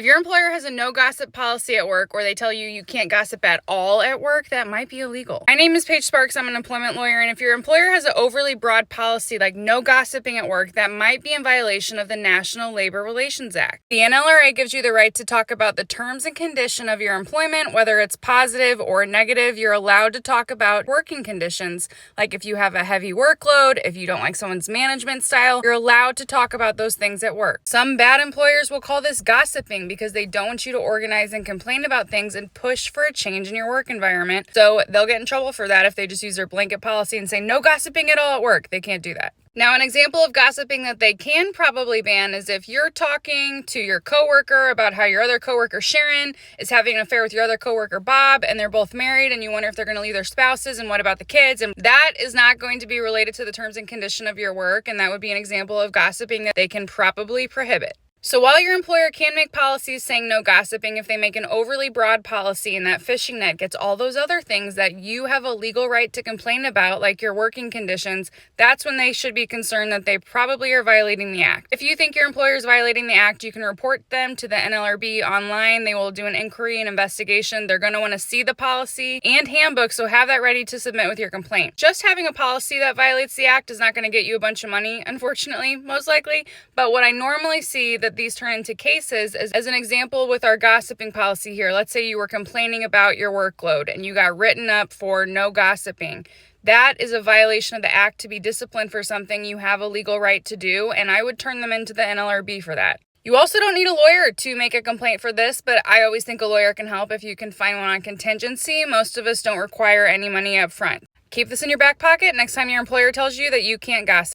If your employer has a no gossip policy at work, or they tell you you can't gossip at all at work, that might be illegal. My name is Paige Sparks. I'm an employment lawyer, and if your employer has an overly broad policy like no gossiping at work, that might be in violation of the National Labor Relations Act. The NLRA gives you the right to talk about the terms and condition of your employment, whether it's positive or negative. You're allowed to talk about working conditions, like if you have a heavy workload, if you don't like someone's management style, you're allowed to talk about those things at work. Some bad employers will call this gossiping because they don't want you to organize and complain about things and push for a change in your work environment. So they'll get in trouble for that if they just use their blanket policy and say no gossiping at all at work. They can't do that. Now, an example of gossiping that they can probably ban is if you're talking to your coworker about how your other coworker Sharon is having an affair with your other coworker Bob, and they're both married, and you wonder if they're going to leave their spouses, and what about the kids? And that is not going to be related to the terms and condition of your work, and that would be an example of gossiping that they can probably prohibit. So while your employer can make policies saying no gossiping, if they make an overly broad policy and that fishing net gets all those other things that you have a legal right to complain about, like your working conditions, that's when they should be concerned that they probably are violating the act. If you think your employer is violating the act, you can report them to the NLRB online. They will do an inquiry and investigation. They're going to want to see the policy and handbook, so have that ready to submit with your complaint. Just having a policy that violates the act is not going to get you a bunch of money, unfortunately, most likely. But what I normally see that these turn into cases is, as an example with our gossiping policy here, let's say you were complaining about your workload and you got written up for no gossiping. That is a violation of the act to be disciplined for something you have a legal right to do, and I would turn them into the NLRB for that. You also don't need a lawyer to make a complaint for this, but I always think a lawyer can help if you can find one on contingency. Most of us don't require any money up front. Keep this in your back pocket next time your employer tells you that you can't gossip.